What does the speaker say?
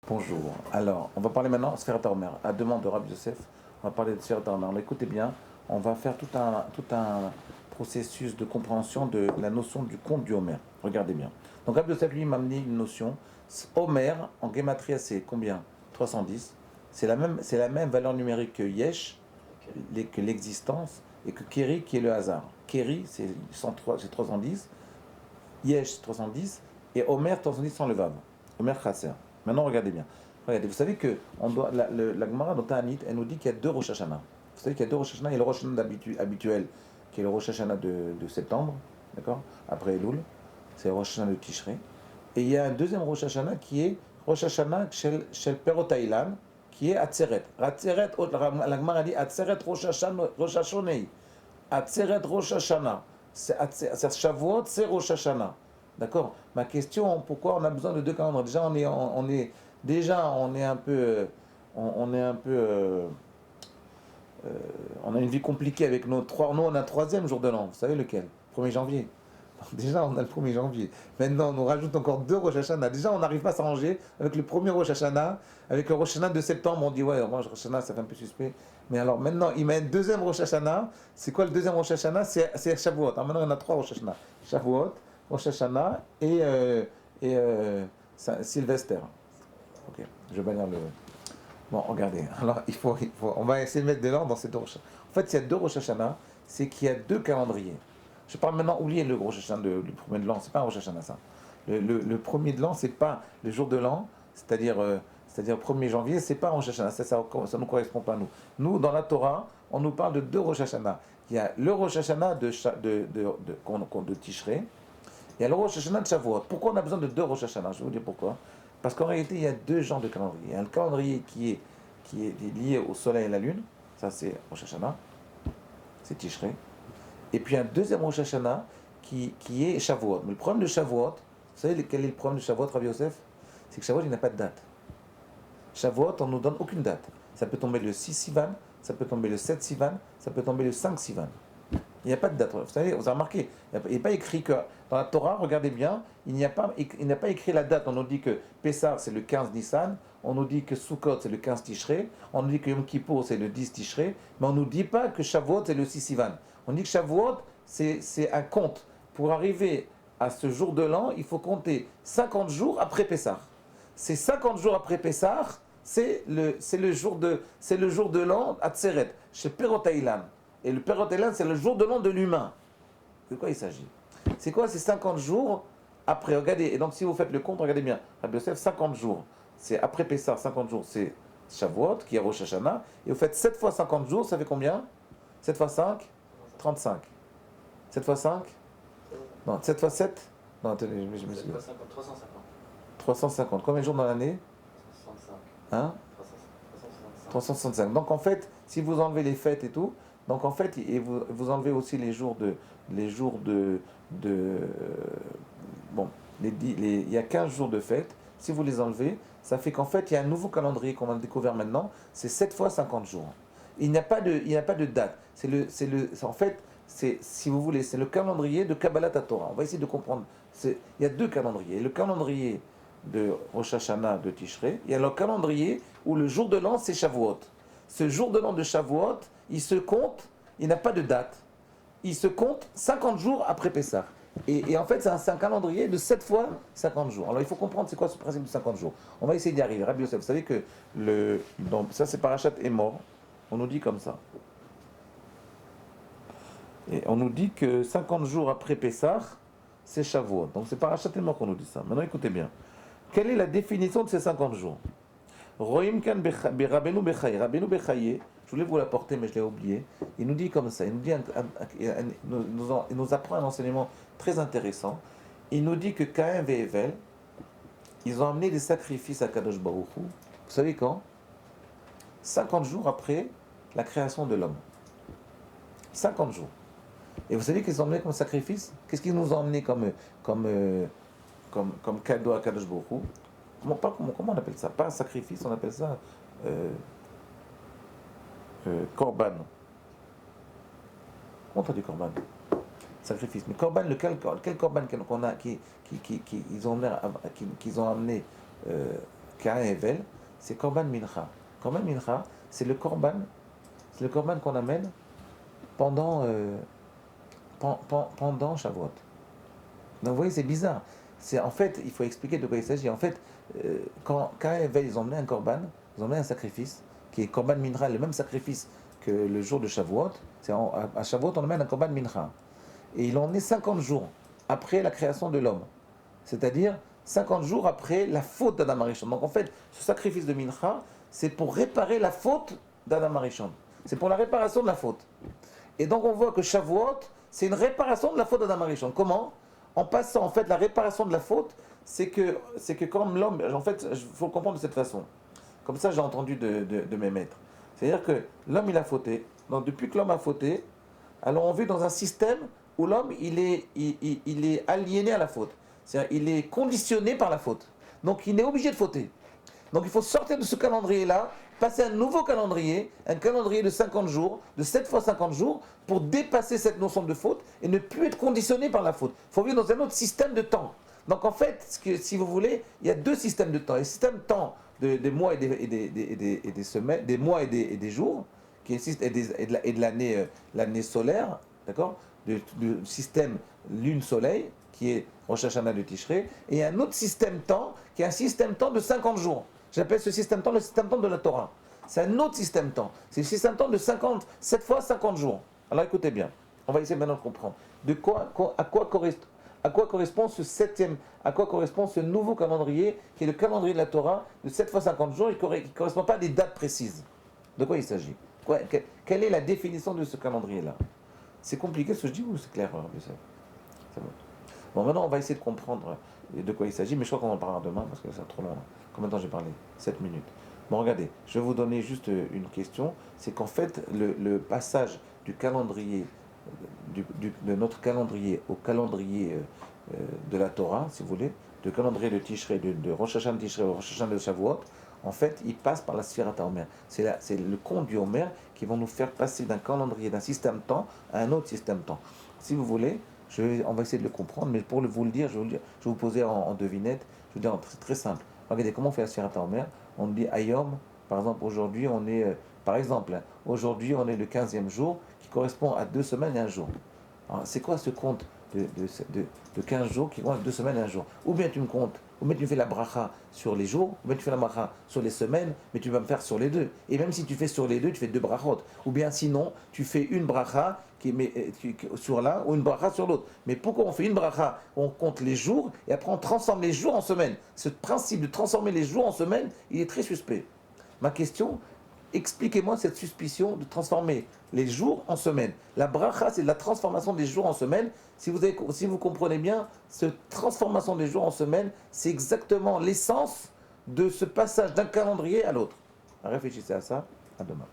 Bonjour. Alors, on va parler maintenant de Sfera Omer. À demande de Rabbi Yosef, on va parler de Sfera Omer. Alors, écoutez bien, on va faire tout un processus de compréhension de la notion du compte du Homer. Regardez bien. Donc, Rabbi Yosef, lui, m'a amené une notion. Homer, en Gematria, c'est combien? 310. C'est la même valeur numérique que Yesh, que l'existence, et que Keri, qui est le hasard. Keri, c'est 103, c'est 310. Yesh 310 et Omer 310 sans le Vav. Omer Chasser. Maintenant, regardez bien. Regardez, vous savez que la Gemara dans Ta'anit, elle nous dit qu'il y a deux Rosh Hashanah. Vous savez qu'il y a deux Rosh Hashanah. Il y a le Rosh Hashanah habituel, qui est le Rosh Hashanah de septembre, d'accord? Après Elul, c'est le Rosh Hashanah de Tishrei. Et il y a un deuxième Rosh Hashanah qui est Rosh Hashanah Shel Perot Ha'ilan, qui est Atzeret. Atzeret, la Gemara dit Atzeret Rosh Hashanah. Atzeret Rosh Hashanah. C'est Shavuot, c'est Rosh Hashanah. D'accord. Ma question, pourquoi on a besoin de deux calendriers? Déjà, on est un peu, on est un peu, on a une vie compliquée avec nos trois. Nous, on a un troisième jour de l'an. Vous savez lequel? 1er janvier. Déjà, on a le 1er janvier. Maintenant, on nous rajoute encore deux Rosh Hashanah. Déjà, on n'arrive pas à s'arranger avec le premier Rosh Hashanah. Avec le Rosh Hashanah de septembre, on dit, ouais, moi, Rosh Hashanah, ça fait un peu suspect. Mais alors, maintenant, il met un deuxième Rosh Hashanah. C'est quoi le deuxième Rosh Hashanah? C'est Shavuot. Alors, maintenant, il y en a trois Rosh Hashanah. Shavuot, Rosh Hashanah et Sylvester. Ok, je vais bannir le... Bon, regardez. Alors, on va essayer de mettre de l'ordre dans ces deux Rosh Hashanah. En fait, il y a deux Rosh Hashanah. C'est qu'il y a deux calendriers. Je parle maintenant, oubliez le Rosh Hashanah, le premier de l'an, c'est pas un Rosh Hashanah ça. Le premier de l'an, c'est pas le jour de l'an, c'est-à-dire 1er janvier, c'est pas un Rosh Hashanah, ça nous correspond pas à nous. Nous, dans la Torah, on nous parle de deux Rosh Hashanah. Il y a le Rosh Hashanah de Tishrei, il y a le Rosh Hashanah de Shavuot. Pourquoi on a besoin de deux Rosh Hashanah? Je vais vous dire pourquoi. Parce qu'en réalité, il y a deux genres de calendrier. Il y a un calendrier qui est lié au soleil et à la lune, ça c'est Rosh Hashanah, c'est Tishrei. Et puis un deuxième Rosh Hashanah qui est Shavuot. Mais le problème de Shavuot, vous savez quel est le problème de Shavuot, Rabbi Yosef? C'est que Shavuot, il n'a pas de date. Shavuot, on ne nous donne aucune date. Ça peut tomber le 6 Sivan, ça peut tomber le 7 Sivan, ça peut tomber le 5 Sivan. Il n'y a pas de date. Vous savez, vous avez remarqué, il n'est pas écrit que dans la Torah, regardez bien, il n'y a pas écrit la date. On nous dit que Pessah c'est le 15 Nissan, on nous dit que Sukkot c'est le 15 Tishrei, on nous dit que Yom Kippour c'est le 10 Tishrei, mais on ne nous dit pas que Shavuot c'est le 6 Sivan. On dit que Shavuot c'est un compte. Pour arriver à ce jour de l'an, il faut compter 50 jours après Pessah. C'est 50 jours après Pessah, c'est le jour de l'an à Tseret, chez Perot Ha'ilan. Et le Perot Ha'ilan, c'est le jour de l'an de l'humain. De quoi il s'agit? C'est quoi ces 50 jours après? Regardez, et donc si vous faites le compte, regardez bien. Rabbi Yosef, 50 jours, c'est après Pessah, 50 jours, c'est Shavuot, qui est Rosh Hashanah. Et vous faites 7 fois 50 jours, ça fait combien? 7 fois 5? 35. 7 fois 5? Non, 7 fois 7? Non, attendez, je me suis... 350. 350. Combien de jours dans l'année? 65. Hein? 365. 365. Donc en fait, si vous enlevez les fêtes et tout, donc en fait, et vous enlevez aussi bon, il y a 15 jours de fête. Si vous les enlevez, ça fait qu'en fait, il y a un nouveau calendrier qu'on a découvert maintenant, c'est 7 fois 50 jours. Il n'y a pas de date. En fait, si vous voulez, c'est le calendrier de Kabbalat Torah. On va essayer de comprendre. Il y a deux calendriers. Le calendrier de Rosh Hashanah de Tishrei, il y a le calendrier où le jour de l'an, c'est Shavuot. Ce jour de l'an de Shavuot, il se compte, il n'a pas de date. Il se compte 50 jours après Pessah. Et en fait, c'est un calendrier de 7 fois 50 jours. Alors il faut comprendre c'est quoi ce principe de 50 jours. On va essayer d'y arriver. Rabbi Yosef, vous savez que ça c'est Parashat Emor. On nous dit comme ça. Et on nous dit que 50 jours après Pessah, c'est Shavuot. Donc c'est Parashat Emor qu'on nous dit ça. Maintenant écoutez bien. Quelle est la définition de ces 50 jours? Roim kan Rabbeinu Bechaye. Rabbeinu Bechaye, je voulais vous l'apporter, mais je l'ai oublié. Il nous dit comme ça, il nous apprend un enseignement très intéressant. Il nous dit que Caïn et Hevel, ils ont amené des sacrifices à Kadosh Baruch Hu. Vous savez quand? 50 jours après la création de l'homme. 50 jours. Et vous savez qu'ils ont amené comme sacrifice? Qu'est-ce qu'ils nous ont amené comme cadeau à Kadosh Baruch Hu? Comment on appelle ça? Pas un sacrifice, on appelle ça korban. Comment on dit korban? Sacrifice. Mais korban, quel korban qu'on a, qu'ils ont amené Kain Hevel, c'est Korban Mincha. Korban Mincha, c'est le Korban qu'on amène pendant, pendant Shavuot. Donc vous voyez, c'est bizarre. En fait, il faut expliquer de quoi il s'agit. En fait, quand Hevel, ils ont emmené un Korban, ils ont emmené un sacrifice, qui est Korban Mincha, le même sacrifice que le jour de Shavuot. À Shavuot, on amène un Korban Mincha. Et ils l'ont emmené 50 jours après la création de l'homme. C'est-à-dire 50 jours après la faute d'Adam Arishon. Donc en fait, ce sacrifice de Mincha, c'est pour réparer la faute d'Adam Arishon. C'est pour la réparation de la faute. Et donc on voit que Shavuot, c'est une réparation de la faute d'Adam Arishon. Comment? En passant, en fait, la réparation de la faute, c'est que comme l'homme, en fait, il faut le comprendre de cette façon. Comme ça, j'ai entendu de mes maîtres. C'est-à-dire que l'homme, il a fauté. Donc depuis que l'homme a fauté, alors on vit dans un système où l'homme, il est aliéné à la faute. C'est-à-dire il est conditionné par la faute. Donc il est obligé de fauter. Donc il faut sortir de ce calendrier-là, passer à un nouveau calendrier, un calendrier de 50 jours, de 7 fois 50 jours, pour dépasser cette notion de faute et ne plus être conditionné par la faute. Il faut vivre dans un autre système de temps. Donc en fait, si vous voulez, il y a deux systèmes de temps. Il y a le système de temps des mois et des semaines, des mois et des jours, qui existe, et de l'année solaire, d'accord, du système lune-soleil, qui est Rosh Hashanah de Tishrei, et un autre système temps, qui est un système temps de 50 jours. J'appelle ce système temps le système temps de la Torah. C'est un autre système temps. C'est le système temps de 7 fois 50 jours. Alors écoutez bien, on va essayer maintenant de comprendre. À quoi correspond à quoi correspond ce nouveau calendrier, qui est le calendrier de la Torah, de 7 fois 50 jours, qui ne correspond pas à des dates précises. De quoi il s'agit? Quelle est la définition de ce calendrier-là? C'est compliqué ce que je dis ou c'est clair, Youssef? C'est bon. Bon, maintenant on va essayer de comprendre de quoi il s'agit, mais je crois qu'on en parlera demain parce que c'est trop long. Là. Combien de temps j'ai parlé? 7 minutes. Bon, regardez, je vais vous donner juste une question. C'est qu'en fait, le passage du calendrier, de notre calendrier au calendrier de la Torah, si vous voulez, de calendrier de Tishrei, de Rosh Hashanah de Tishrei au Rosh Hashanah de Shavuot, en fait, il passe par la Sfirat HaOmer. C'est le compte du Homer qui va nous faire passer d'un calendrier, d'un système temps à un autre système temps. Si vous voulez, on va essayer de le comprendre, mais pour vous le dire, je vais vous poser en devinette. Je vais vous dire très, très simple. Regardez comment on fait la Sfirat HaOmer. On dit Ayom, par exemple, aujourd'hui, on est, par exemple, aujourd'hui, on est le 15e jour, qui correspond à 2 semaines et 1 jour. Alors, c'est quoi ce compte de 15 jours qui correspond à 2 semaines et 1 jour? Ou bien tu me comptes, ou bien tu fais la bracha sur les jours, ou bien tu fais la bracha sur les semaines, mais tu vas me faire sur les deux. Et même si tu fais sur les deux, tu fais 2 brachot. Ou bien sinon, tu fais une bracha sur l'un ou une bracha sur l'autre. Mais pourquoi on fait une bracha? On compte les jours et après on transforme les jours en semaines. Ce principe de transformer les jours en semaines, il est très suspect. Ma question, expliquez-moi cette suspicion de transformer les jours en semaines. La bracha, c'est la transformation des jours en semaines. Si vous comprenez bien, cette transformation des jours en semaines, c'est exactement l'essence de ce passage d'un calendrier à l'autre. Réfléchissez à ça. À demain.